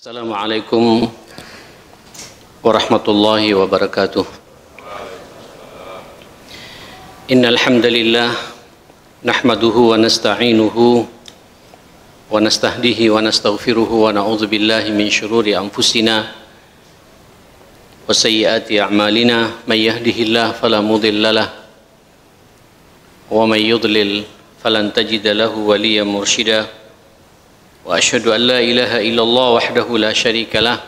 Assalamualaikum warahmatullahi wabarakatuh. Innal hamdalillah nahmaduhu wa nasta'inuhu wa nastahdihi wa nastaghfiruhu wa na'udzu billahi min syururi anfusina wa sayyiati a'malina may yahdihillahu fala mudilla lahu wa may yudlil falan tajida lahu waliyyan mursyida. Wa asyhadu an la ilaha illallah wahdahu la syarika lah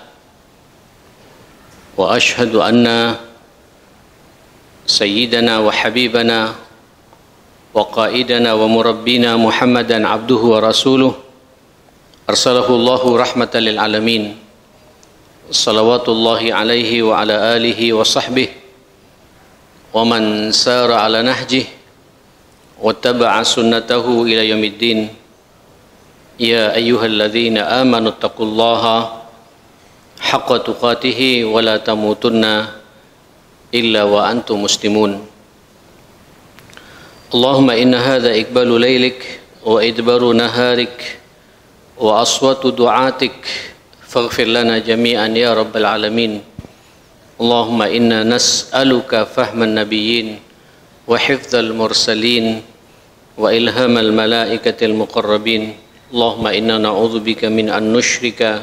wa asyhadu anna sayyidana wa habibana wa qaidana wa murabbina Muhammadan abduhu wa rasuluh arsalahu Allahu rahmatan lil alamin. Salawatullahi alaihi wa ala alihi wa sahbihi wa man sara ala nahjihi wa taba'a sunnatahu ila yaumiddin. Ya ayyuhalladzina amanu taqullaha haqqa tuqatih wa la tamutunna illa wa antum muslimun. Allahumma inna hadha iqbalu laylik wa idbaru naharik wa aswatu du'atik faghfir lana jami'an ya rabbal alamin. Allahumma inna nas'aluka fahman nabiyyin wa hifdzal mursalin wa ilhamal malaikatil muqarrabin. Allahumma inna na'udzubika min an nusyrika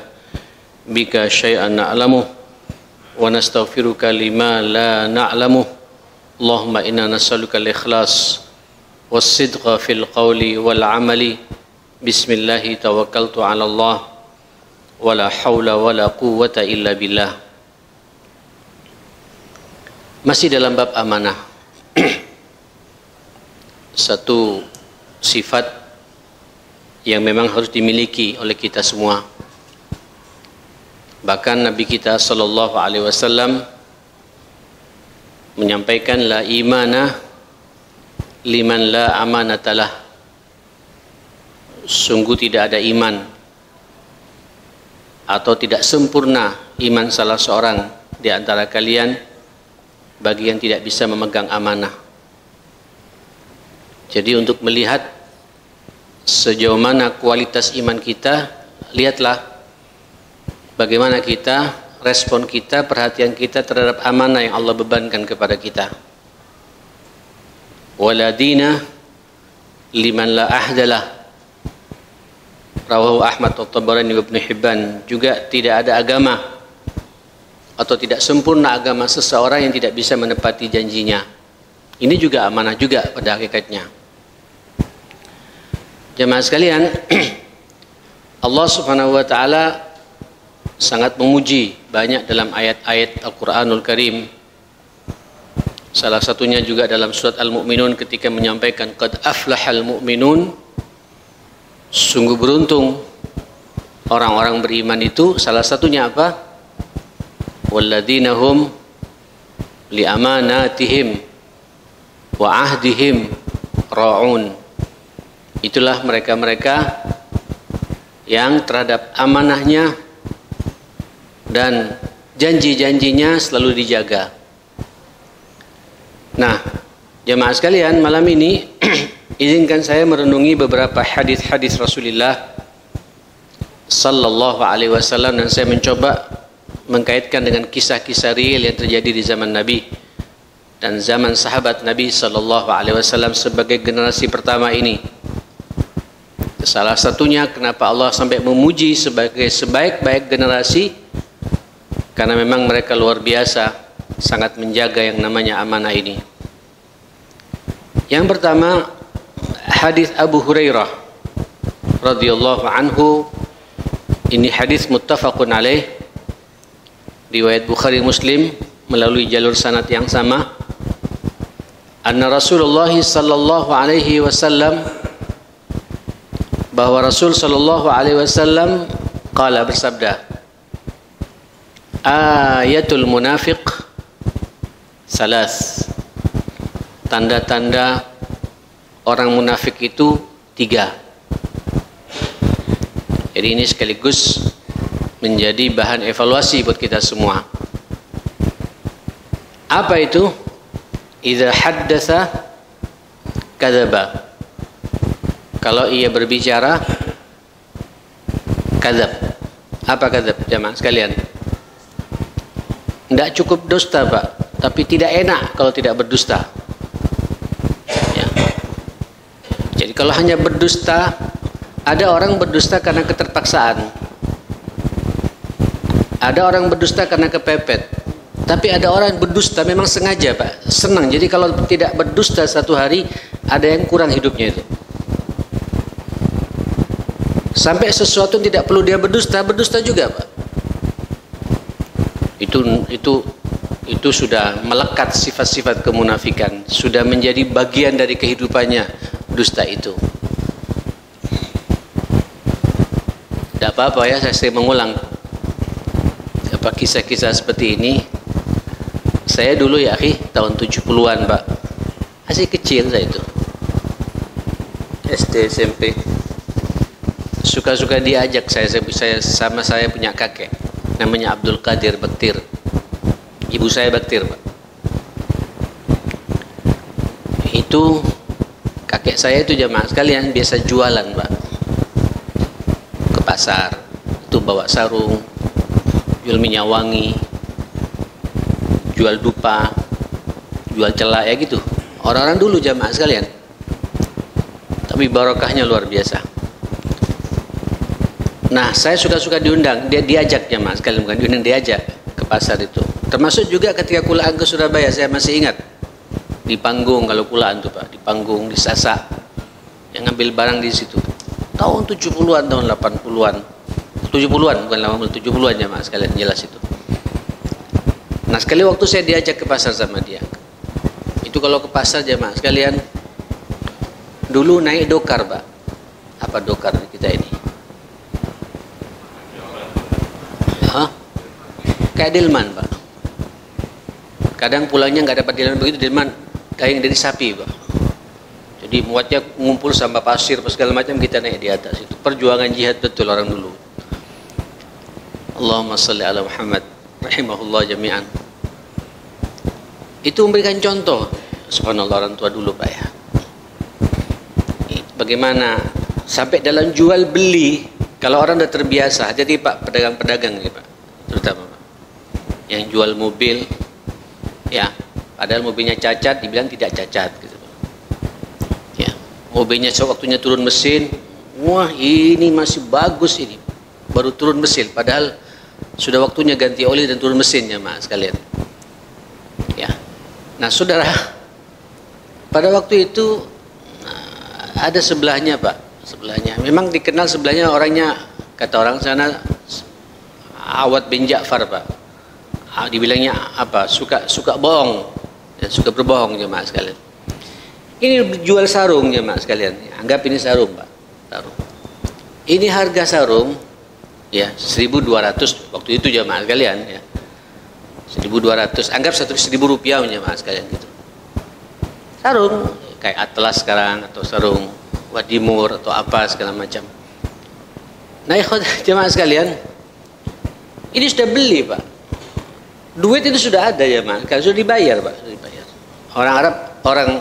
bika syai'an na'lamuh wa nastaghfiruka lima la na'lamuh. Allahumma inna nas'aluka al-ikhlas was-sidqa fil qawli wal 'amali. Bismillahi tawakkaltu 'ala Allah wa la haula wa la quwwata illa billah. Masih dalam bab amanah. Satu sifat yang memang harus dimiliki oleh kita semua. Bahkan Nabi kita sallallahu alaihi wasallam menyampaikan la imana liman la amanatalah. Sungguh tidak ada iman atau tidak sempurna iman salah seorang di antara kalian bagi yang tidak bisa memegang amanah. Jadi untuk melihat sejauh mana kualitas iman kita, lihatlah bagaimana kita, respon kita, perhatian kita terhadap amanah yang Allah bebankan kepada kita. Waladina liman la ahdalah. Rawahu Ahmad at-Tabarani wa Ibnu Hibban. Juga tidak ada agama atau tidak sempurna agama seseorang yang tidak bisa menepati janjinya. Ini juga amanah juga pada hakikatnya. Jemaah sekalian, Allah Subhanahu wa taala sangat memuji banyak dalam ayat-ayat Al-Qur'anul Karim. Salah satunya juga dalam surat Al-Mu'minun ketika menyampaikan qad aflahal mu'minun. Sungguh beruntung orang-orang beriman itu. Salah satunya apa? Walladzina hum li amanatihim wa ahdihim ra'un. Itulah mereka-mereka yang terhadap amanahnya dan janji-janjinya selalu dijaga. Nah, jemaah sekalian, malam ini izinkan saya merenungi beberapa hadis-hadis Rasulullah sallallahu alaihi wasallam, dan saya mencoba mengkaitkan dengan kisah-kisah real yang terjadi di zaman Nabi dan zaman sahabat Nabi sallallahu alaihi wasallam sebagai generasi pertama ini. Salah satunya kenapa Allah sampai memuji sebagai sebaik-baik generasi, karena memang mereka luar biasa sangat menjaga yang namanya amanah ini. Yang pertama, hadis Abu Hurairah radhiyallahu anhu. Ini hadis muttafaqun alaih, riwayat Bukhari Muslim melalui jalur sanad yang sama. Anna Rasulullah sallallahu alaihi wasallam, bahwa Rasul sallallahu alaihi wasallam qala, bersabda, ayatul munafiq salas. Tanda-tanda orang munafik itu 3. Jadi ini sekaligus menjadi bahan evaluasi buat kita semua. Apa itu? Idza haddatsa kadzaba. Kalau ia berbicara kadzab. Apa kadzab jamaah sekalian? Tidak cukup dusta Pak, tapi tidak enak kalau tidak berdusta. Ya. Jadi kalau hanya berdusta, ada orang berdusta karena keterpaksaan, ada orang berdusta karena kepepet, tapi ada orang berdusta memang sengaja Pak, senang. Jadi kalau tidak berdusta satu hari, ada yang kurang hidupnya itu. Sampai sesuatu yang tidak perlu dia berdusta, berdusta juga Pak. Itu sudah melekat sifat-sifat kemunafikan, sudah menjadi bagian dari kehidupannya dusta itu. Tidak apa-apa ya, saya mengulang apa kisah-kisah seperti ini. Saya dulu ya akhi, tahun 70-an Pak, masih kecil saya itu, SD SMP, suka-suka diajak saya punya kakek namanya Abdul Qadir Baktir, ibu saya Baktir Pak. Itu kakek saya itu jamaah sekalian biasa jualan Pak, ke pasar itu bawa sarung, jual minyak wangi, jual dupa, jual celak ya gitu, orang-orang dulu jamaah sekalian. Tapi barokahnya luar biasa. Nah, saya suka-suka diundang, diajak jamaah sekalian, bukan diundang, diajak ke pasar itu. Termasuk juga ketika kulaan ke Surabaya, saya masih ingat di panggung, kalau kulaan tuh Pak, di panggung, di Sasak, yang ngambil barang di situ. Tahun 70-an, tahun 80-an, 70-an bukan 80, 70-an jamaah sekalian, jelas itu. Nah, sekali waktu saya diajak ke pasar sama dia. Itu kalau ke pasar jamaah sekalian, dulu naik dokar Pak. Apa dokar kita ini? Kayak delman Pak. Kadang pulangnya nggak dapat delman begitu, delman daging dari sapi Pak. Jadi muatnya ngumpul sama pasir segala macam, kita naik di atas. Itu perjuangan jihad betul orang dulu. Allahumma salli ala Muhammad rahimahullah jami'an. Itu memberikan contoh, subhanallah, orang tua dulu Pak ya. Bagaimana sampai dalam jual beli, kalau orang sudah terbiasa, jadi Pak pedagang-pedagang ini Pak, terutama Pak, yang jual mobil, ya, padahal mobilnya cacat, dibilang tidak cacat, gitu. Ya, mobilnya sewaktunya turun mesin, wah ini masih bagus ini, baru turun mesin, padahal sudah waktunya ganti oli dan turun mesinnya, Mas sekalian. Ya, nah saudara, pada waktu itu ada sebelahnya Pak, sebelahnya, memang dikenal sebelahnya orangnya, kata orang sana, Awad bin Ja'far Pak. Dibilangnya apa? Suka bohong, ya, suka berbohong jemaah sekalian. Ini jual sarung jemaah sekalian. Anggap ini sarung Pak, sarung. Ini harga sarung ya 1.200 waktu itu jemaah sekalian ya. 1.200, anggap 1.000 rupiah jemaah sekalian gitu. Sarung kayak Atlas sekarang atau sarung Wadimur atau apa segala macam. Nah, jemaah sekalian, ini sudah beli Pak. Duit itu sudah ada ya Mas, sudah dibayar Pak, sudah dibayar. Orang Arab,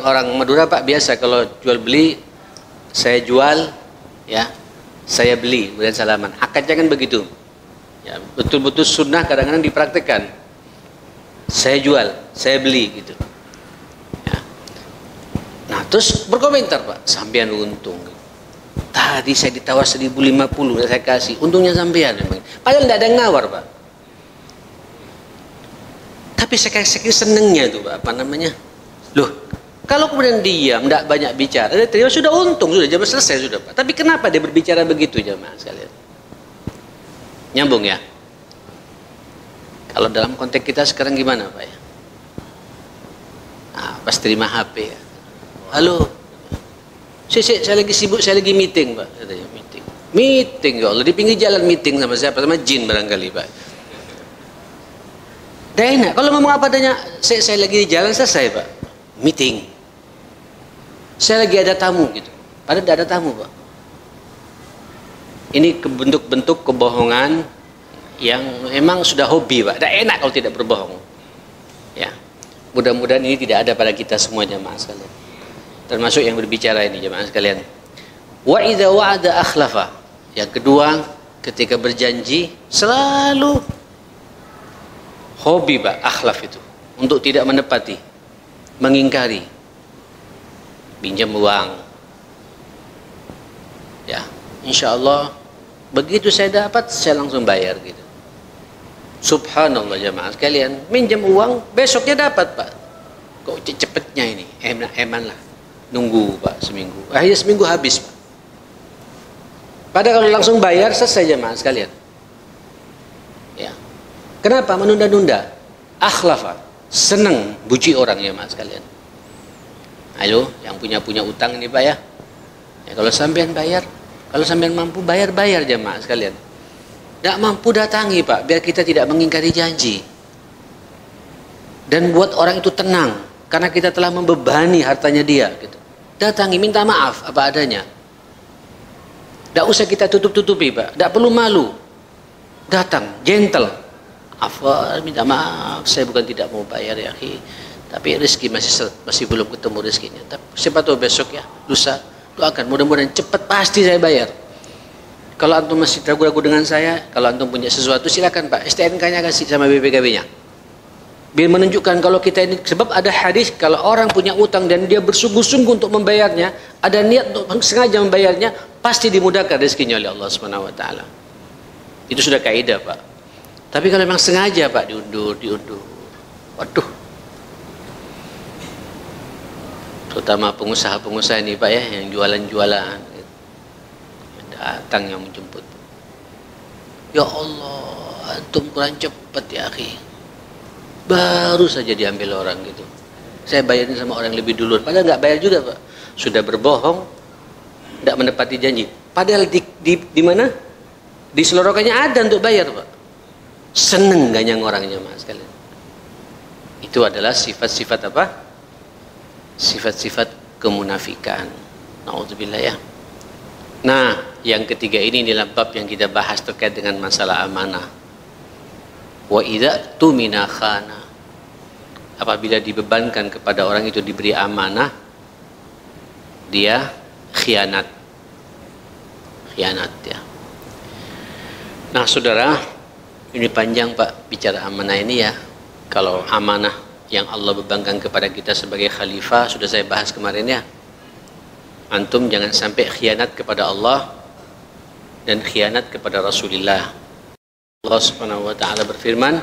orang Madura Pak biasa kalau jual beli, saya jual, ya, saya beli, kemudian salaman. Akadnya kan begitu. Ya, betul-betul sunnah kadang-kadang dipraktekkan. Saya jual, saya beli gitu. Ya. Nah terus berkomentar Pak, sampean untung. Tadi saya ditawar 1.050, saya kasih, untungnya sampean. Padahal tidak ada yang ngawar Pak. Tapi saya senengnya itu Pak, apa namanya? Loh, kalau kemudian diam, tidak banyak bicara, dia sudah untung, sudah jam selesai sudah Pak. Tapi kenapa dia berbicara begitu jamaah sekalian? Nyambung ya? Kalau dalam konteks kita sekarang gimana Pak ya? Nah, pas terima HP ya. Halo, saya lagi sibuk, saya lagi meeting Pak. Katanya meeting ya Allah, di pinggir jalan meeting sama siapa? Sama jin barangkali Pak. Dah enak, kalau ngomong apa adanya, saya lagi di jalan selesai Pak, meeting. Saya lagi ada tamu gitu, padahal tidak ada tamu Pak. Ini bentuk-bentuk kebohongan yang memang sudah hobi Pak, dah enak kalau tidak berbohong. Ya, mudah-mudahan ini tidak ada pada kita semua jamaah sekalian. Termasuk yang berbicara ini jamaah sekalian. Wa idza wa'ada akhlafa. Yang kedua, ketika berjanji selalu hobi Pak, akhlaf itu, untuk tidak menepati, mengingkari. Pinjam uang, ya, insya Allah begitu saya dapat saya langsung bayar gitu. Subhanallah jamaah sekalian, minjam uang besoknya dapat Pak. Kok cepetnya ini, eman lah, nunggu Pak seminggu, akhirnya seminggu habis Pak. Padahal kalau langsung bayar selesai jamaah sekalian. Ya. Kenapa menunda-nunda? Akhlafa, senang buji orang ya mas sekalian. Ayo, yang punya utang ini Pak ya. Ya kalau sampean bayar, kalau sampean mampu bayar jamaah sekalian. Tidak mampu datangi Pak, biar kita tidak mengingkari janji. Dan buat orang itu tenang, karena kita telah membebani hartanya dia. Gitu. Datangi, minta maaf apa adanya. Tidak usah kita tutup-tutupi Pak, tidak perlu malu. Datang, gentle. Afwan, minta maaf, saya bukan tidak mau bayar ya akhi, tapi rezeki masih belum ketemu rezekinya. Tapi siapa tahu besok ya, lusa, doakan mudah-mudahan cepat pasti saya bayar. Kalau antum masih ragu-ragu dengan saya, kalau antum punya sesuatu silakan Pak, STNK-nya kasih sama BPKB-nya. Biar menunjukkan kalau kita ini, sebab ada hadis kalau orang punya utang dan dia bersungguh-sungguh untuk membayarnya, ada niat untuk sengaja membayarnya, pasti dimudahkan rezekinya oleh Allah Subhanahu wa taala. Itu sudah kaidah Pak. Tapi kalau memang sengaja Pak diundur. Waduh. Terutama pengusaha-pengusaha ini Pak ya, yang jualan-jualan. Datang yang menjemput. Ya Allah, antum kurang cepat ya akhi. Baru saja diambil orang gitu. Saya bayarin sama orang lebih dulu. Padahal nggak bayar juga Pak. Sudah berbohong, tidak menepati janji. Padahal di mana? Di selorokannya ada untuk bayar Pak. Seneng ganyang orangnya mas sekalian. Itu adalah sifat-sifat apa? Sifat-sifat kemunafikan. Nauzubillah ya. Nah, yang ketiga ini adalah bab yang kita bahas terkait dengan masalah amanah. Wa idza tumina khana. Apabila dibebankan kepada orang itu diberi amanah, dia khianat. Khianat ya. Nah, saudara, ini panjang Pak bicara amanah ini ya. Kalau amanah yang Allah bebankan kepada kita sebagai khalifah sudah saya bahas kemarin ya. Antum jangan sampai khianat kepada Allah dan khianat kepada Rasulullah. Allah Subhanahu wa taala berfirman,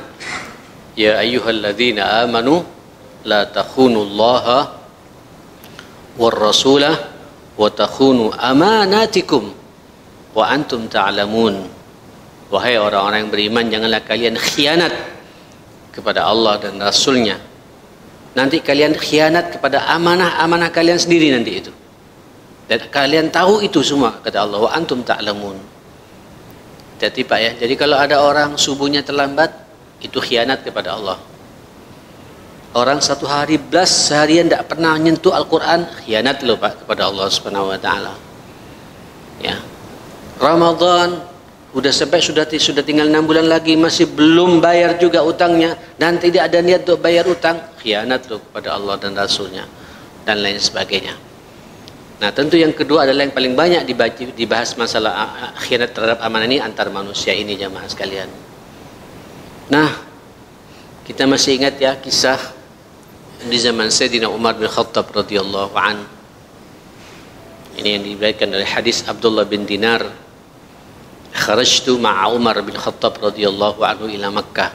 "Ya ayyuhalladzina amanu la takhunullaha war rasulah wa takhunu amanatikum wa antum ta'lamun." Wahai orang-orang yang beriman, janganlah kalian khianat kepada Allah dan Rasulnya. Nanti kalian khianat kepada amanah-amanah kalian sendiri nanti itu. Dan kalian tahu itu semua, kata Allah, wa antum ta'lamun. Jadi Pak ya, jadi kalau ada orang subuhnya terlambat, itu khianat kepada Allah. Orang satu hari belas seharian tidak pernah menyentuh Al-Quran, khianat loh Pak kepada Allah Subhanahu wa taala. Ya. Ramadan udah sampai sudah tinggal 6 bulan lagi masih belum bayar juga utangnya dan tidak ada niat untuk bayar utang, khianat loh kepada Allah dan Rasulnya dan lain sebagainya. Nah, tentu yang kedua adalah yang paling banyak dibahas masalah khianat terhadap amanah ini antar manusia ini jamaah sekalian. Nah, kita masih ingat ya kisah di zaman Sayyidina Umar bin Khattab radhiyallahu an. Ini yang diriwayatkan dari hadis Abdullah bin Dinar. Kharajtu ma'a Umar bin Khattab radhiyallahu anhu ila Makkah.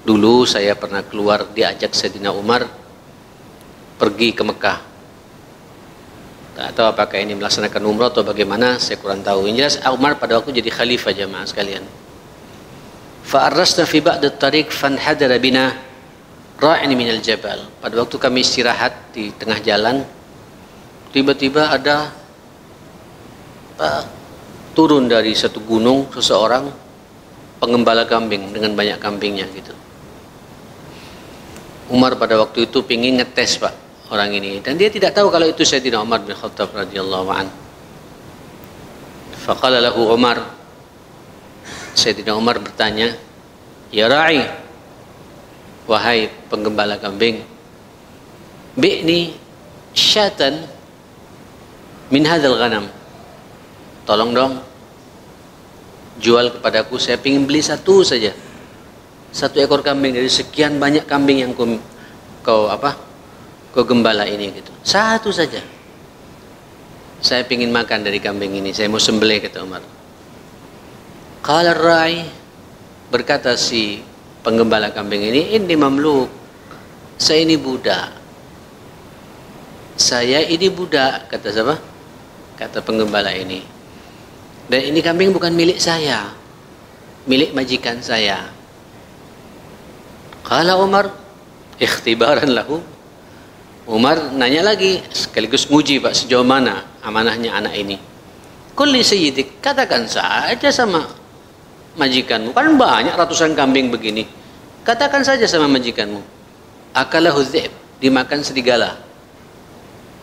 Dulu saya pernah keluar diajak Sayyidina Umar pergi ke Mekah. Tak tahu apakah ini melaksanakan umrah atau bagaimana, saya kurang tahu. Yang jelas Umar pada waktu jadi khalifah jamaah sekalian. Fa'arrasna fi ba'd at-tariq fanhadara bina ra'in minal jabal. Pada waktu kami istirahat di tengah jalan, tiba-tiba ada turun dari satu gunung seseorang pengembala kambing dengan banyak kambingnya gitu. Umar pada waktu itu pingin ngetes Pak orang ini, dan dia tidak tahu kalau itu Sayyidina Umar bin Khattab radhiyallahu an. Faqala lahu Umar, Sayyidina Umar bertanya, "Ya ra'i, wahai penggembala kambing, bi'ni syatan min hadzal ghanam, tolong dong jual kepadaku, saya ingin beli satu saja, satu ekor kambing dari sekian banyak kambing yang kau gembala ini gitu, satu saja. Saya ingin makan dari kambing ini, saya mau sembelih, kata Umar. Qala ar-ra'i, berkata si penggembala kambing ini mamluk, saya ini budak. Saya ini budak, kata siapa? Kata penggembala ini. Dan ini kambing bukan milik saya, milik majikan saya. Qala Umar, ikhtibaran lahu. Umar nanya lagi, sekaligus nguji Pak, sejauh mana amanahnya anak ini. Qul li sayyidik, katakan saja sama majikanmu, kan banyak ratusan kambing begini, katakan saja sama majikanmu, akalahu dzib, dimakan serigala,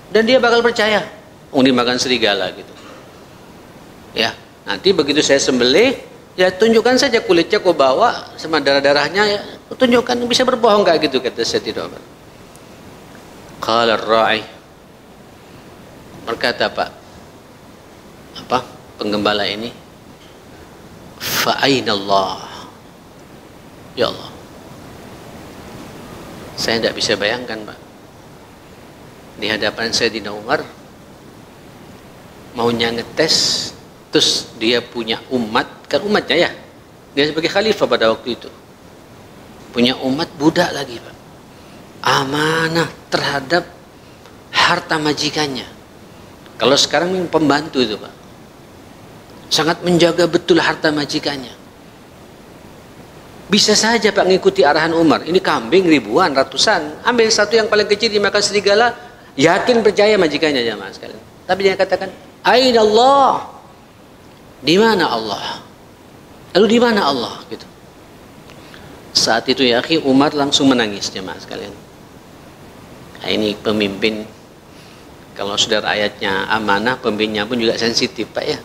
dan dia bakal percaya, dimakan serigala gitu. Ya, nanti begitu saya sembelih, ya tunjukkan saja kulitnya kau bawa sama darah-darahnya, ya tunjukkan, bisa berbohong kayak gitu, kata Sayyidina Umar. Qala ar-ra'i, berkata penggembala ini, fa aina Allah, ya Allah, saya tidak bisa bayangkan Pak, di hadapan Sayyidina Umar maunya ngetes, terus dia punya umat, kan umatnya ya, dia sebagai khalifah pada waktu itu, punya umat budak lagi Pak, amanah terhadap harta majikannya. Kalau sekarang pembantu itu Pak, sangat menjaga betul harta majikannya. Bisa saja Pak ngikuti arahan Umar, ini kambing ribuan, ratusan, ambil satu yang paling kecil dimakan serigala, yakin percaya majikannya jamaah sekalian. Tapi dia katakan, aina Allah, di mana Allah? Lalu di mana Allah? Gitu. Saat itu ya akhi, Umar langsung menangis jamaah sekalian. Nah, ini pemimpin, kalau sudah ayatnya amanah, pemimpinnya pun juga sensitif Pak ya.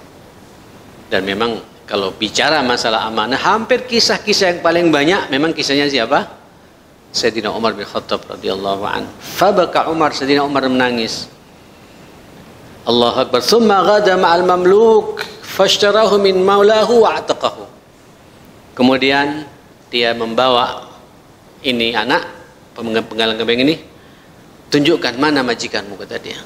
Dan memang kalau bicara masalah amanah, hampir kisah-kisah yang paling banyak memang kisahnya siapa? Sayyidina Umar bin Khattab radhiyallahu anhu. Fabaka Umar, Sayyidina Umar menangis. Allahu Akbar. Tsumma ghada ma'al mamluk fashtarahu min maulahu wa ataqahu. Kemudian dia membawa ini anak penggalang kambing ini, tunjukkan mana majikanmu, kata dia.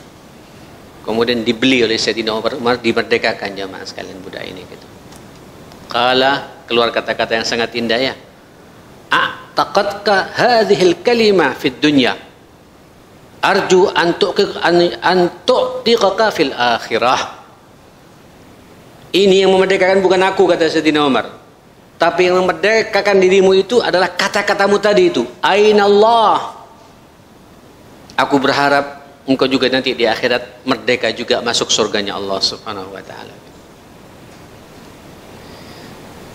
Kemudian dibeli oleh Sayyidina Umar, dimerdekakan jamaah sekalian budak ini gitu. Qala, keluar kata-kata yang sangat indah ya. A'taqadka hadhil kalimah fid dunya, arju an tu'tiqaka fil akhirah. Ini yang memerdekakan bukan aku, kata Sayyidina Umar, tapi yang memerdekakan dirimu itu adalah kata-katamu tadi itu, aina Allah. Aku berharap engkau juga nanti di akhirat merdeka juga masuk surganya Allah Subhanahu wa taala.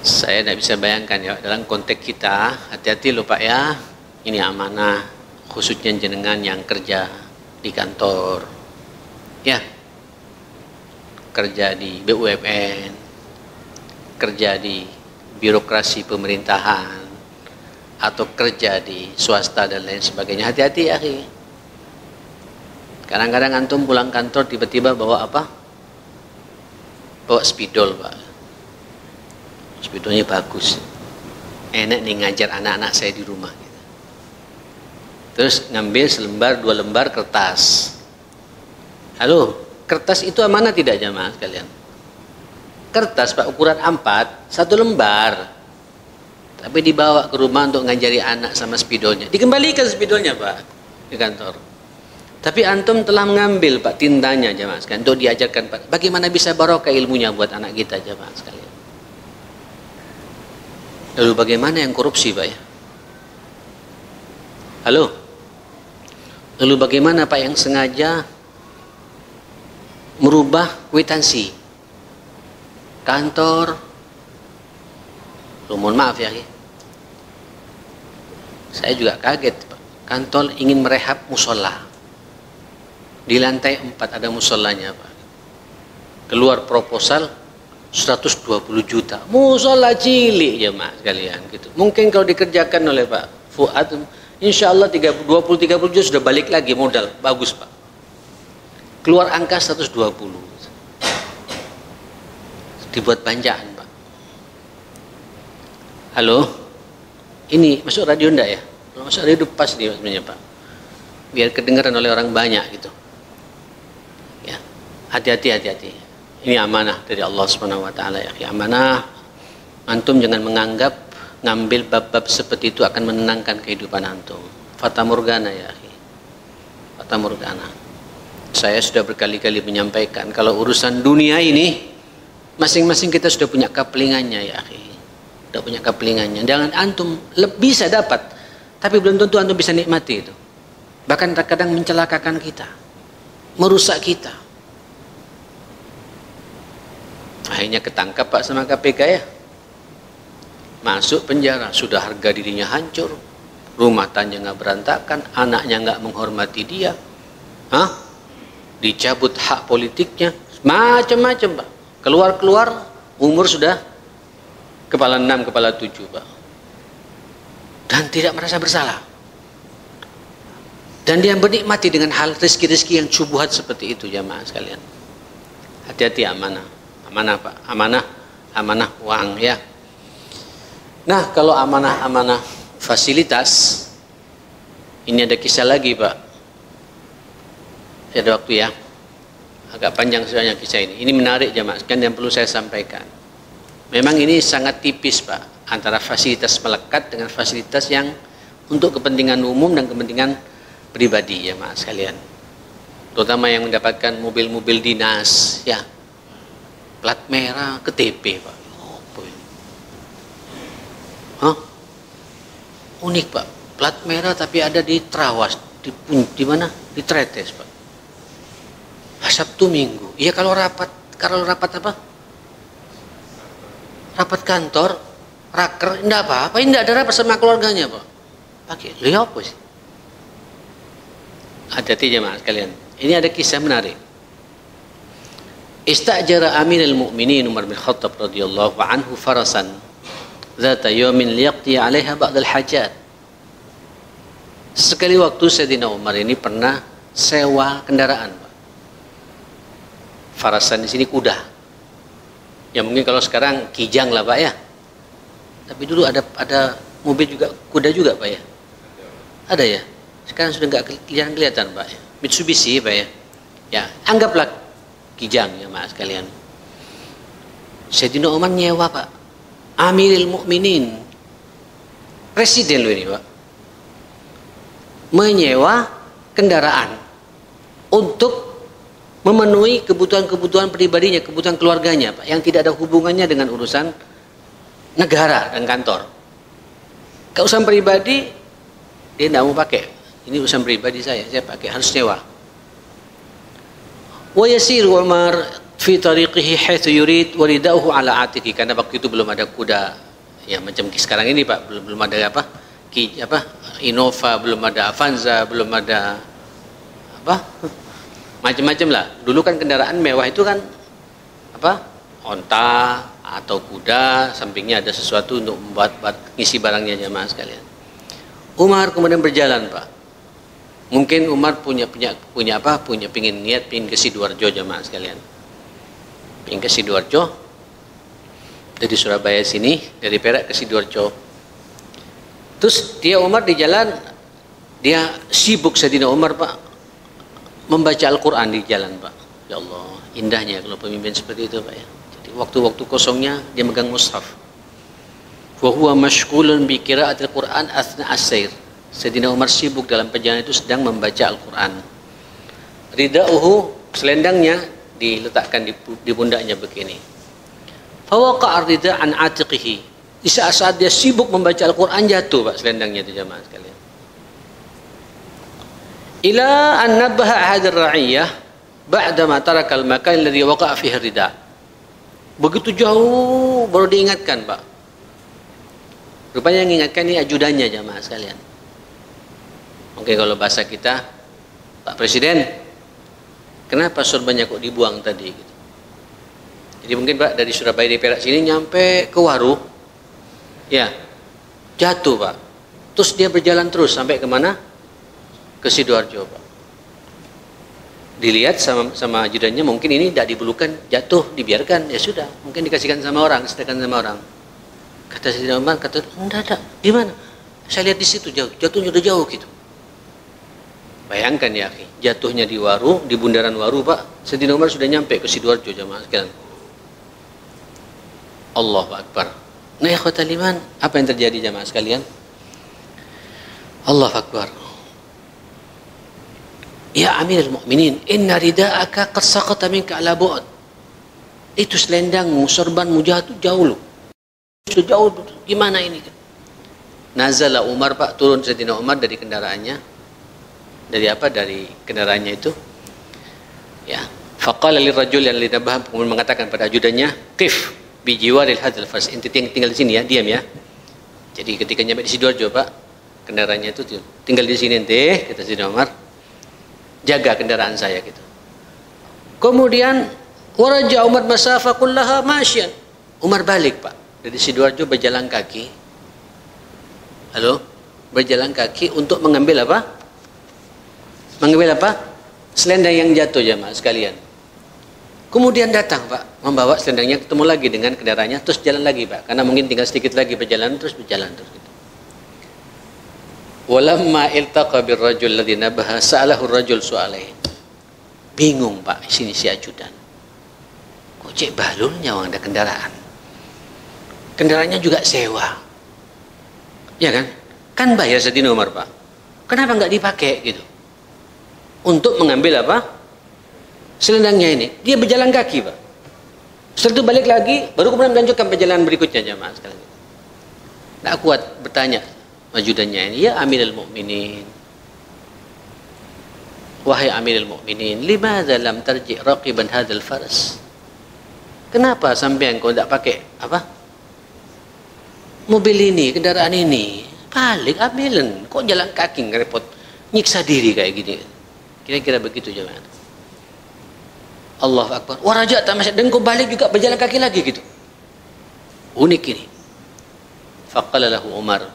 Saya tidak bisa bayangkan ya, dalam konteks kita, hati-hati loh Pak ya, ini amanah, khususnya jenengan yang kerja di kantor, ya, kerja di BUMN, kerja di birokrasi pemerintahan, atau kerja di swasta dan lain sebagainya. Hati-hati ya akhi. Kadang-kadang antum pulang kantor tiba-tiba bawa apa? Bawa spidol Pak. Spidolnya bagus, enak nih ngajar anak-anak saya di rumah gitu. Terus ngambil selembar, 2 lembar kertas. Halo, kertas itu amanah tidak jamaah sekalian? Kertas Pak ukuran A4, 1 lembar, tapi dibawa ke rumah untuk ngajari anak sama spidolnya, dikembalikan spidolnya Pak di kantor. Tapi antum telah mengambil Pak tintanya jamaah sekalian untuk diajarkan Pak, bagaimana bisa barokah ilmunya buat anak kita jamaah sekalian. Lalu bagaimana yang korupsi Pak ya? Halo? Lalu bagaimana Pak yang sengaja merubah kwitansi kantor? Loh, mohon maaf ya, saya juga kaget Pak. Kantor ingin merehab musola, di lantai 4 ada musolanya Pak. Keluar proposal 120 juta, musola cilik jemaah sekalian gitu. Mungkin kalau dikerjakan oleh Pak Fuad, insya Allah 20-30 juta sudah balik lagi modal, bagus Pak. keluar angka 120. Dibuat banjaan, Pak. Halo? Ini masuk radio enggak ya? Kalau masuk radio pas nih sebenarnya, Pak. Biar kedengaran oleh orang banyak gitu. Ya. Hati-hati. Ini amanah dari Allah Subhanahu wa taala ya. Amanah. Antum jangan menganggap ngambil bab-bab seperti itu akan menenangkan kehidupan antum. Fata morgana ya, akhi. Fata morgana. Saya sudah berkali-kali menyampaikan kalau urusan dunia ini masing-masing kita sudah punya kapelingannya ya, akhi. Sudah punya kapelingannya. Jangan antum bisa dapat, tapi belum tentu antum bisa nikmati itu. Bahkan terkadang mencelakakan kita, merusak kita. Akhirnya ketangkap Pak sama KPK ya. Masuk penjara, sudah harga dirinya hancur, rumah tangganya berantakan, anaknya nggak menghormati dia, dicabut hak politiknya, macam-macam Pak. Keluar umur sudah kepala 6, kepala 7 Pak, dan tidak merasa bersalah, dan dia menikmati dengan hal rezeki-rezeki yang syubhat seperti itu. Jamaah sekalian, hati-hati, amanah Pak, amanah uang ya. Nah, kalau amanah fasilitas, ini ada kisah lagi Pak. Ada waktu ya, agak panjang sebenarnya kisah ini. Ini menarik jamaah sekalian yang perlu saya sampaikan. Memang ini sangat tipis Pak, antara fasilitas melekat dengan fasilitas yang untuk kepentingan umum dan kepentingan pribadi jamaah sekalian. Terutama yang mendapatkan mobil-mobil dinas ya, plat merah KTP Pak. Unik Pak, plat merah tapi ada di Trawas, di mana? Di Tretes Pak. Sabtu Minggu. Iya kalau rapat apa? Rapat kantor, raker, enggak apa-apa, enggak ada rapat sama keluarganya Pak. Pakai, lihat apa sih? Hati-hati jemaah sekalian. Ini ada kisah menarik. Istajara Amirul Mukminin Umar bin Khattab radhiyallahu anhu farasan zata yawmin liyaqti 'alaiha ba'd al-hajat. Sekali waktu Sayyidina Umar ini pernah sewa kendaraan, Pak. Farasan di sini kuda. Ya mungkin kalau sekarang kijang lah, Pak ya. Tapi dulu ada mobil juga, kuda juga, Pak ya. Ada ya. Sekarang sudah nggak kelihatan, Pak. Mitsubishi, Pak ya. Ya, anggaplah kijang ya, Mas sekalian. Sayyidina Umar nyewa, Pak. Amirul Mukminin, presiden loh ini Pak, menyewa kendaraan untuk memenuhi kebutuhan-kebutuhan pribadinya, kebutuhan keluarganya Pak, yang tidak ada hubungannya dengan urusan negara dan kantor. Keurusan pribadi dia tidak mau pakai. Ini urusan pribadi saya pakai, harus sewa. Wa yasiru Umar fi tariqihi haitsu yurid walidahu ala atiqi, karena waktu itu belum ada kuda ya macam sekarang ini Pak, belum ada Innova, belum ada Avanza, belum ada macam-macam lah. Dulu kan kendaraan mewah itu kan onta atau kuda, sampingnya ada sesuatu untuk membuat ngisi barangnya jamaah sekalian. Umar kemudian berjalan Pak. Mungkin Umar punya pingin ke Sidoarjo jamaah sekalian. Pingin ke Sidoarjo dari Surabaya sini, dari Perak ke Sidoarjo. Terus Umar di jalan, dia sibuk Sayyidina Umar Pak membaca Al-Quran di jalan Pak. Ya Allah, indahnya kalau pemimpin seperti itu Pak ya. Jadi waktu-waktu kosongnya dia megang mushaf. Wa huwa mashghulun bi qira'atil Qur'an athna as-sair. Sayyidina Umar sibuk dalam perjalanan itu sedang membaca Al-Quran. Ridauhu, selendangnya diletakkan di pundaknya begini. Fawaqa ar-rida an atiqihi. Di saat-saat dia sibuk membaca Al-Quran, jatuh Pak selendangnya itu jamaah sekalian. Ila an nabaha ahad ar-ra'iyah ba'dama taraka al-makan alladhi waqa'a fihi ar-rida. Begitu jauh baru diingatkan Pak. Rupanya yang mengingatkan ini ajudannya jamaah sekalian. Oke, kalau bahasa kita, Pak Presiden, kenapa sorbannya kok dibuang tadi? Gitu. Jadi mungkin Pak dari Surabaya di Perak sini nyampe ke Waru, ya jatuh Pak. Terus dia berjalan terus sampai kemana? Ke Sidoarjo Pak. Dilihat sama ajudannya, mungkin ini tidak diperlukan, jatuh, dibiarkan, ya sudah, mungkin dikasihkan sama orang, disediakan sama orang. Kata Sayyidina Umar, kata, enggak, di mana? Saya lihat di situ jauh, jatuhnya udah jauh gitu. Bayangkan ya, jatuhnya di Waru, di bundaran Waru, Pak. Sayyidina Umar sudah nyampe ke Sidoarjo, jamaah sekalian. Allahu Akbar. Nah, ikhwatal iman, apa yang terjadi jamaah sekalian? Allahu Akbar. Ya Amirul Mukminin, inna rida'aka qad saqata minka ala bu'd. Itu selendangmu, sorbanmu jatuh jauh loh. Sudah jauh, gimana ini? Nazala Umar, Pak, turun Sayyidina Umar dari kendaraannya. Dari apa? Dari kendaraannya itu. Ya. Faqala lirrajul yang linabah, kemudian mengatakan pada ajudannya, qif bi jiwaril hadzal fars. Inti tinggal di sini ya, diam ya. Jadi ketika nyampe di Sidoarjo, Pak, kendaraannya itu tinggal di sini ente, kata Sayyidina Umar. Jaga kendaraan saya gitu. Kemudian waraja Umar masafa kullaha masyan. Umar balik, Pak, dari Sidoarjo berjalan kaki. Halo? Berjalan kaki untuk mengambil apa? Mengambil apa? Selendang yang jatuh, jamaah sekalian. Kemudian datang, Pak, membawa selendangnya, ketemu lagi dengan kendaraannya, terus jalan lagi, Pak, karena mungkin tinggal sedikit lagi berjalan terus gitu. Walamma iltaqa birrajul ladzi nabaha sa'alahu ar-rajul su'alain. Bingung, Pak, sini si ajudan. Kok cek balulnya orang ada kendaraan. Kendaraannya juga sewa. Ya kan? Kan bayar Sayyidina Umar, Pak. Kenapa nggak dipakai gitu? Untuk mengambil apa? Selendangnya ini. Dia berjalan kaki, Pak. Setelah itu balik lagi, baru kemudian melanjutkan perjalanan berikutnya, jamaah sekalian. Nggak kuat bertanya ajudannya ini, ya Amirul Mukminin, wahai Amirul Mukminin, limadza lam tarji raqiban hadzal faras? Kenapa sampean kau tidak pakai apa? Mobil ini, kendaraan ini, balik ambilan. Kok jalan kaki ngerepot, nyiksa diri kayak gini. Kira-kira begitu jemaah. Allahu Akbar. Waraja tak masih, dan kau balik juga berjalan kaki lagi gitu. Unik ini. Faqala lahu Umar,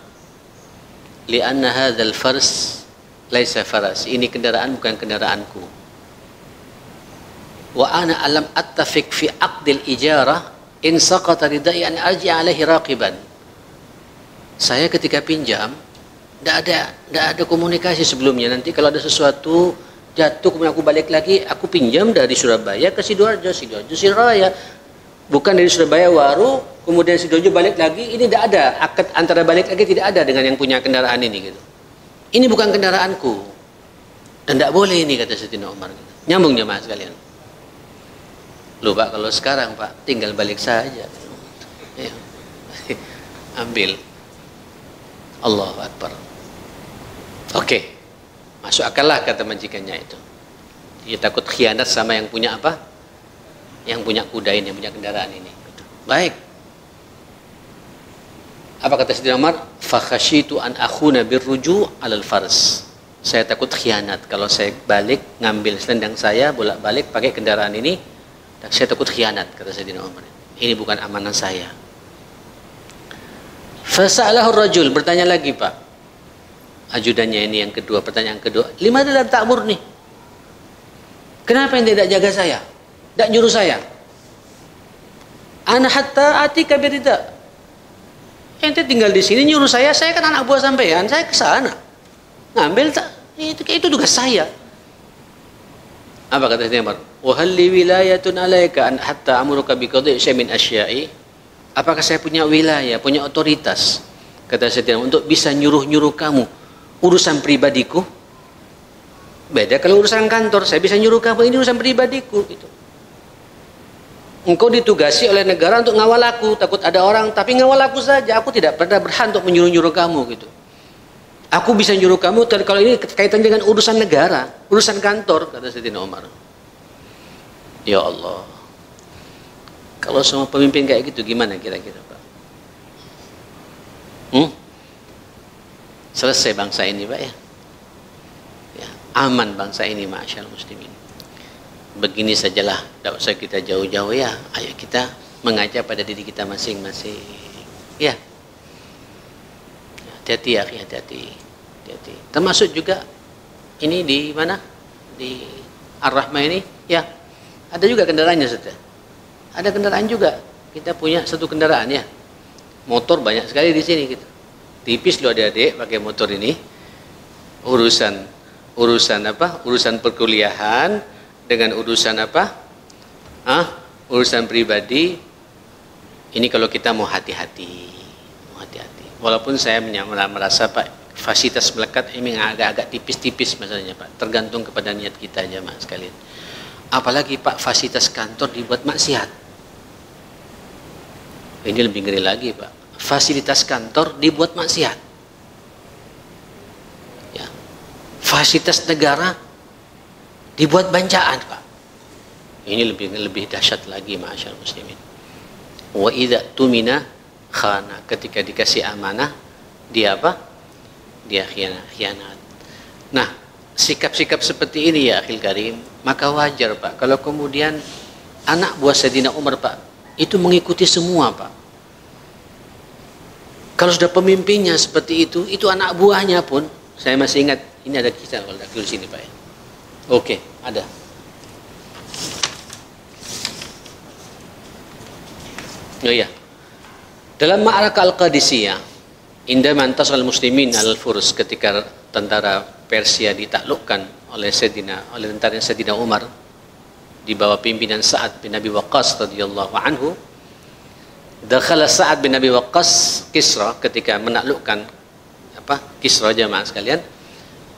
li'anna hadzal fars laisa faras. Ini kendaraan bukan kendaraanku. Wa ana alam attafiq fi aqdil ijarah in saqata ridai an arji alaihi raqiban. Saya ketika pinjam tidak ada komunikasi sebelumnya. Nanti kalau ada sesuatu jatuh kemudian aku balik lagi, aku pinjam dari Surabaya ke Sidoarjo, Sidoarjo Surabaya. Bukan dari Surabaya Waru, kemudian Sidoarjo balik lagi. Ini tidak ada akad antara balik lagi, tidak ada dengan yang punya kendaraan ini gitu. Ini bukan kendaraanku. Dan tidak boleh ini, kata Sayyidina Umar gitu. Nyambung jemaah sekalian. Loh, Pak, kalau sekarang, Pak, tinggal balik saja. Ya. Ambil. Allahu Akbar. Oke. Masuk akal lah kata majikannya itu. Dia takut khianat sama yang punya apa? Yang punya kuda ini, yang punya kendaraan ini. Baik. Apa kata Sayyidina Umar? Fakhashitu an akhuna birruju' alal fars. Saya takut khianat kalau saya balik ngambil selendang saya bolak-balik pakai kendaraan ini. Saya takut khianat, kata Sayyidina Umar. Ini bukan amanah saya. Fasa'alahu rajul, bertanya lagi, Pak. Ajudannya ini yang kedua, pertanyaan kedua. Lima dalam ta'mur nih. Kenapa yang tidak jaga saya? Tidak nyuruh saya? Ana hatta atika birida. Ente tinggal di sini nyuruh saya kan anak buah sampean, saya ke sana. Ngambil tak? Itu tugas saya. Apa kata Sayyidina Umar? Wa hal li wilayatun alayka an hatta amuruka bi qadhi syai'in min asya'i? Apakah saya punya wilayah, punya otoritas, kata Sayyidina Umar, untuk bisa nyuruh-nyuruh kamu urusan pribadiku? Beda kalau urusan kantor, saya bisa nyuruh kamu, ini urusan pribadiku gitu. Engkau ditugasi oleh negara untuk ngawal aku, takut ada orang, tapi ngawal aku saja, aku tidak pernah berhak untuk menyuruh-nyuruh kamu gitu. Aku bisa nyuruh kamu kalau ini kaitan dengan urusan negara, urusan kantor, kata Sayyidina Umar. Ya Allah, kalau semua pemimpin kayak gitu gimana kira-kira, Pak? Selesai bangsa ini, Pak, ya. Ya, aman bangsa ini, ma'asyal muslimin. Begini sajalah, tidak usah kita jauh-jauh ya. Ayo kita mengajak pada diri kita masing-masing. Ya. Hati-hati ya, hati-hati. Termasuk juga ini di mana? Di Ar-Rahmah ini? Ya, ada juga kendaraannya saudara. Ada kendaraan juga. Kita punya satu kendaraan ya. Motor banyak sekali di sini gitu. Tipis loh adik-adik pakai motor ini. Urusan apa? Urusan perkuliahan dengan urusan apa? Urusan pribadi. Ini kalau kita mau hati-hati. Walaupun saya merasa Pak, fasilitas melekat ini agak-agak tipis-tipis masalahnya Pak. Tergantung kepada niat kita aja Mas sekalian. Apalagi Pak, fasilitas kantor dibuat maksiat. Ini lebih ngeri lagi Pak. Fasilitas kantor dibuat maksiat. Ya. Fasilitas negara dibuat bancaan Pak. Ini lebih dahsyat lagi masyaallah muslimin. Wa idza tumina khana, ketika dikasih amanah dia apa? Dia khianat. Nah, sikap-sikap seperti ini ya akhil karim, maka wajar Pak kalau kemudian anak buah Sayyidina Umar Pak itu mengikuti semua Pak. Kalau sudah pemimpinnya seperti itu anak buahnya pun, saya masih ingat ini ada kisah kalau di sini Pak ya. Oke, ada. Oh iya. Dalam Ma'arakah Al-Qadisiyah, indama antasal muslimin al-Furs, ketika tentara Persia ditaklukkan oleh tentara Sayyidina Umar di bawah pimpinan Sa'ad bin Abi Waqqas radhiyallahu anhu, dakhala Sa'ad bin Abi Waqqas Kisra, ketika menaklukkan Kisra jamaah sekalian,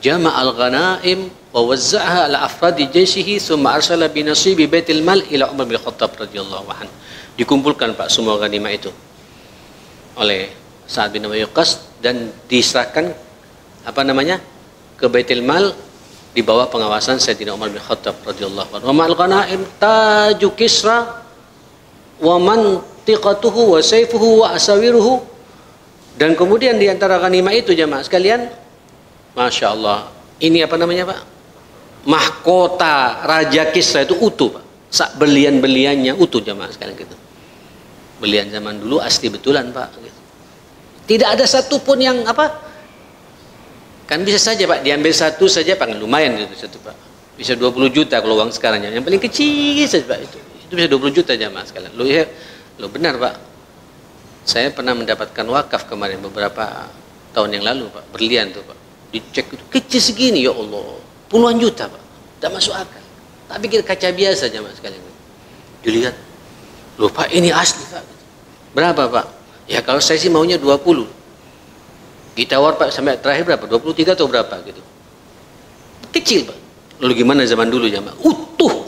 jama'al ghanaim wa wazza'aha ala afradi jayshihi thumma arsala bi nasibi baitil mal ila Umar bin Khattab radhiyallahu anhu. Dikumpulkan Pak semua ghanimah itu oleh Sa'ad bin Abi Waqqas dan diserahkan ke Baitul Mal di bawah pengawasan Sayyidina Umar bin Khattab radhiyallahu anhu. Wa ma'al ghanaim taju Kisra wa mantiqatuhu wa sayfuhu wa asawiruhu. Dan kemudian di antara ghanimah itu jamaah sekalian, Masya Allah, ini Pak? Mahkota Raja Kisra itu utuh Pak. Berlian-berliannya utuh jamaah sekalian gitu. Belian zaman dulu asli betulan Pak gitu. Tidak ada satu pun yang kan bisa saja Pak diambil satu saja Pak, lumayan itu satu Pak, bisa 20 juta kalau uang sekarang, yang paling kecil saja Pak, itu bisa 20 juta jamaah sekalian. Lo benar Pak, saya pernah mendapatkan wakaf kemarin beberapa tahun yang lalu Pak, berlian tuh Pak, dicek itu kecil segini, ya Allah, puluhan juta Pak, tidak masuk akal. Tapi kita kaca biasa jamaah sekalian, dilihat, loh Pak ini asli Pak. Berapa Pak? Ya kalau saya sih maunya 20. Ditawar Pak sampai terakhir berapa? 23 atau berapa gitu. Kecil Pak. Lalu gimana zaman dulu jamaah?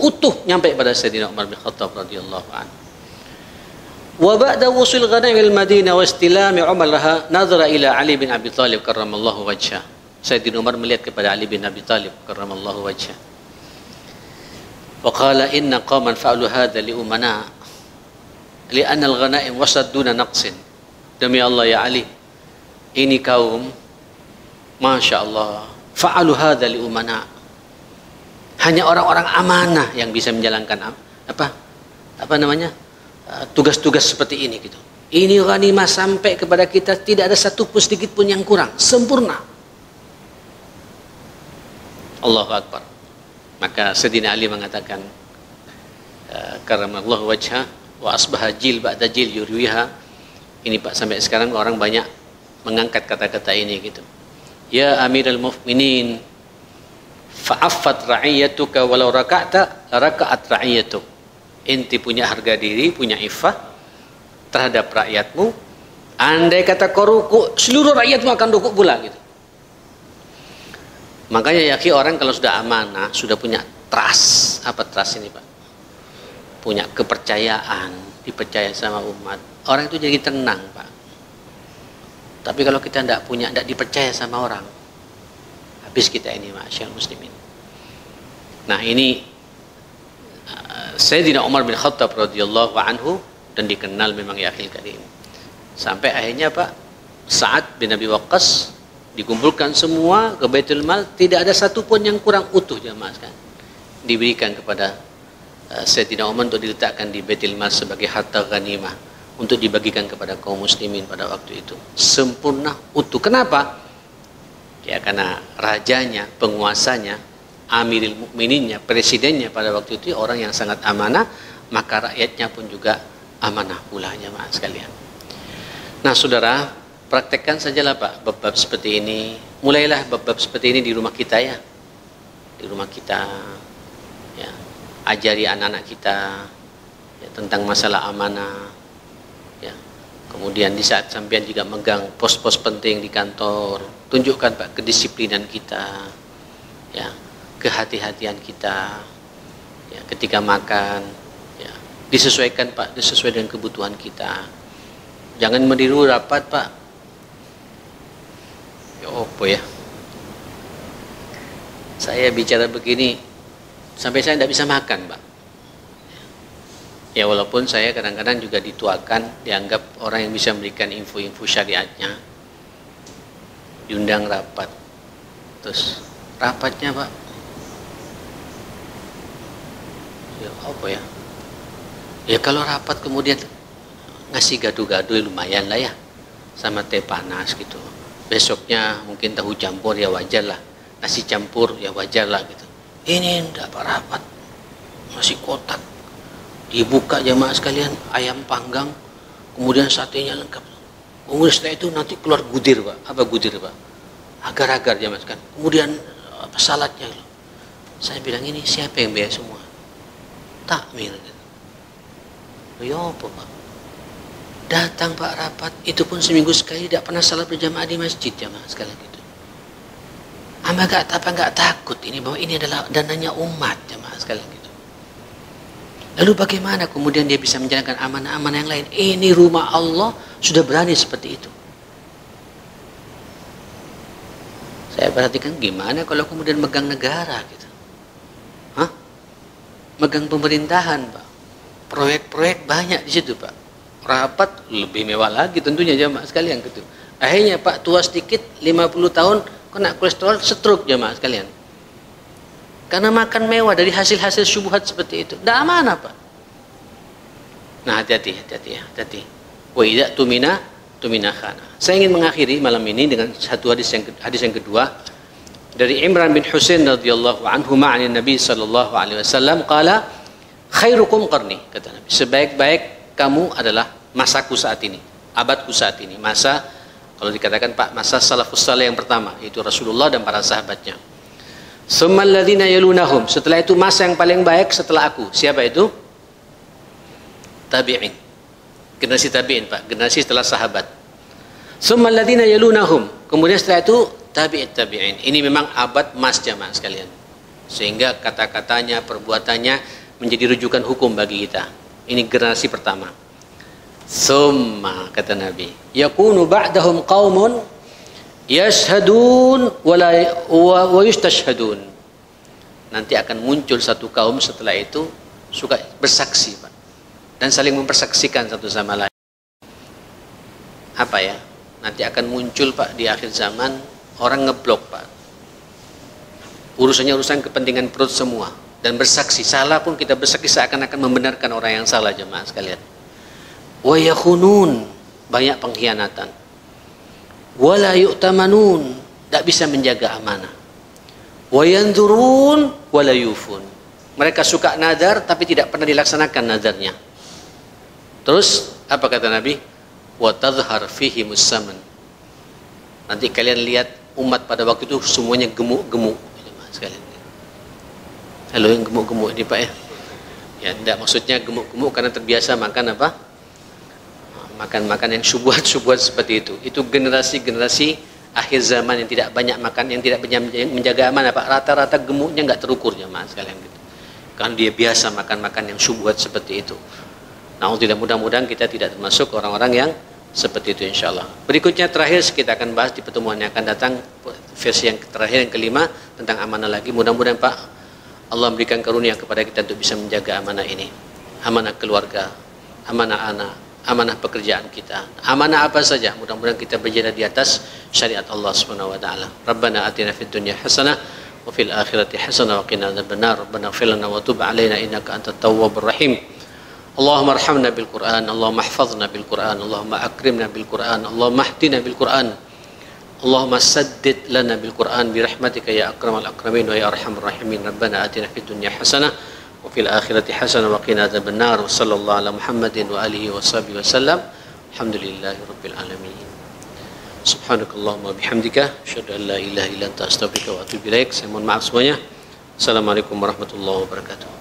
Utuh nyampe pada Sayyidina Umar bin Khattab radhiyallahu anhu. Wa ba'da wusul ghanaim al-Madinah wa istilami Umar laha nadhara ila Ali bin Abi Thalib karramallahu wajhah. Sayyidina Umar melihat kepada Ali bin Abi Thalib karramallahu wajhah. Wa qala inna qauman fa'alu hadha li umana li'anna al-ghanaim wasad duna naqsin. Demi Allah ya Ali, ini kaum Masya Allah fa'alu hadha li umana, hanya orang-orang amanah yang bisa menjalankan tugas-tugas seperti ini gitu. Ini ghanimah sampai kepada kita tidak ada satu pun sedikit pun yang kurang, sempurna. Allahu Akbar. Maka Sayyidina Ali mengatakan karramallahu wajhah wa asbaha jil ba'da jil yurwiha. Ini Pak sampai sekarang orang banyak mengangkat kata-kata ini gitu. Ya Amirul Mukminin, fa'affat ra'iyatuka walau raka'ta raka'at ra'iyatuk. Inti punya harga diri, punya iffah terhadap rakyatmu. Andai kata kau ruku, seluruh rakyatmu akan ruku pula gitu. Makanya ya orang kalau sudah amanah, sudah punya trust. Apa trust ini Pak? Punya kepercayaan, dipercaya sama umat, orang itu jadi tenang Pak. Tapi kalau kita tidak dipercaya sama orang, habis kita ini masyaallah muslimin. Nah ini Sayyidina Umar bin Khattab radhiyallahu anhu, dan dikenal memang ya akhil karim. Sampai akhirnya Pak Sa'ad bin Abi Waqqas dikumpulkan semua ke Baitul Mal, tidak ada satu pun yang kurang utuh jamaah sekalian. Diberikan kepada Sayyidina Umar untuk diletakkan di Baitul Mal sebagai harta ghanimah untuk dibagikan kepada kaum muslimin pada waktu itu. Sempurna, utuh. Kenapa? Ya karena rajanya, penguasanya amiril mukmininnya, presidennya pada waktu itu orang yang sangat amanah, maka rakyatnya pun juga amanah pula, jemaah sekalian. Nah, saudara, praktekkan sajalah Pak bab-bab seperti ini. Mulailah bab-bab seperti ini di rumah kita ya. Di rumah kita ya. Ajari anak-anak kita ya, tentang masalah amanah ya. Kemudian di saat sampean juga megang pos-pos penting di kantor, tunjukkan Pak kedisiplinan kita ya, kehati-hatian kita ya, ketika makan ya, disesuaikan Pak, disesuai dengan kebutuhan kita. Jangan meniru rapat Pak. Ya apa ya, saya bicara begini sampai saya tidak bisa makan Pak ya, walaupun saya kadang-kadang juga dituakan, dianggap orang yang bisa memberikan info-info syariatnya, diundang rapat, terus rapatnya Pak ya apa ya, ya kalau rapat kemudian ngasih gado-gado lumayan lah ya, sama teh panas gitu. Besoknya mungkin tahu campur ya wajar lah, nasi campur ya wajar lah gitu. Ini enggak Pak, rapat masih kotak, dibuka jemaah sekalian, ayam panggang, kemudian satenya lengkap. Kemudian setelah itu nanti keluar gudir Pak. Apa gudir Pak? Agar-agar jemaah sekalian. Kemudian apa saladnya loh. Saya bilang, ini siapa yang biaya semua? Takmir gitu. Ya apa Pak? Datang Pak rapat, itu pun seminggu sekali, tidak pernah salat berjamaah di masjid jamaah sekalian gitu. Amba nggak takut ini bahwa ini adalah dananya umat jamaah sekalian gitu. Lalu bagaimana kemudian dia bisa menjalankan amanah-amanah yang lain? Ini rumah Allah, sudah berani seperti itu. Saya perhatikan gimana kalau kemudian megang negara gitu. Hah? Megang pemerintahan Pak. Proyek-proyek banyak di situ Pak. Rapat lebih mewah lagi tentunya jamaah sekalian gitu. Akhirnya Pak tua sedikit 50 tahun kena kolesterol, stroke jamaah sekalian. Karena makan mewah dari hasil-hasil syubhat seperti itu. Tidak amanah Pak. Nah, hati-hati. Wa idza tumina khana. Saya ingin mengakhiri malam ini dengan satu hadis yang kedua dari Imran bin Husain radhiyallahu anhu ma'an Nabi sallallahu alaihi wasallam qala khairukum qarni, kata Nabi, sebaik-baik kamu adalah masaku saat ini, abadku saat ini. Masa, kalau dikatakan Pak, masa salafus saleh yang pertama, yaitu Rasulullah dan para sahabatnya. Tsummal ladzina yalunahum, setelah itu masa yang paling baik setelah aku. Siapa itu? Tabi'in. Generasi tabi'in Pak, generasi setelah sahabat. Tsummal ladzina yalunahum, kemudian setelah itu tabi'in. Ini memang abad emas jamaah sekalian. Sehingga kata-katanya, perbuatannya menjadi rujukan hukum bagi kita. Ini generasi pertama. Summa, kata Nabi, yakunu ba'dahum qaumun yashhadun wa yustashhadun. Nanti akan muncul satu kaum setelah itu suka bersaksi Pak, dan saling mempersaksikan satu sama lain. Apa ya? Nanti akan muncul Pak di akhir zaman orang ngeblok Pak. Urusannya urusan kepentingan perut semua, dan bersaksi. Salah pun kita bersaksi seakan-akan membenarkan orang yang salah jemaah sekalian. Wa yakhunun, banyak pengkhianatan. Wa la yu'tamanun, tidak bisa menjaga amanah. Wa yanzurun wa la yufun, mereka suka nazar tapi tidak pernah dilaksanakan nazarnya. Terus apa kata Nabi? Wa tadhhar fihi musamman, nanti kalian lihat umat pada waktu itu semuanya gemuk-gemuk jemaah sekalian. Halo yang gemuk-gemuk ini Pak ya. Ya, tidak maksudnya gemuk-gemuk karena terbiasa makan apa? Makan-makan yang syubhat-syubhat seperti itu. Itu generasi-generasi akhir zaman yang tidak banyak makan, yang tidak menjaga amanah Pak. Rata-rata gemuknya nggak terukur jemaah sekalian gitu. Karena dia biasa makan-makan yang syubhat seperti itu. Nah, tidak, mudah-mudahan kita tidak termasuk orang-orang yang seperti itu insyaallah. Berikutnya terakhir kita akan bahas di pertemuan yang akan datang, versi yang terakhir yang kelima tentang amanah lagi. Mudah-mudahan Pak Allah memberikan karunia kepada kita untuk bisa menjaga amanah ini. Amanah keluarga, amanah anak, amanah pekerjaan kita, amanah apa saja. Mudah-mudahan kita berjalan di atas syariat Allah Subhanahu wa taala. Rabbana atina fid dunya hasanah wa fil akhirati hasanah wa qina adzabannar. Rabbana ighfir lana wa tub 'alaina innaka antat tawwabur rahim. Allahumma arhamna bil Qur'an, Allahumma ihfazna bil Qur'an, Allahumma akrimna bil Qur'an, Allahumma ahdina bil Qur'an. Allahumma saddid lana bil Qur'an bi rahmatika ya akramal akramin wa ya arhamar rahimin. Rabbana atina fid dunya hasanah wa fil akhirati hasanah wa qina adzabannar. Wa sallallahu ala Muhammadin wa alihi wa sahbihi wasallam. Alhamdulillahi rabbil alamin. Subhanakallahumma bihamdika asyhadu an la ilaha illa anta astaghfiruka wa atubu ilaik. Saya mohon maaf semuanya. Assalamualaikum warahmatullahi wabarakatuh.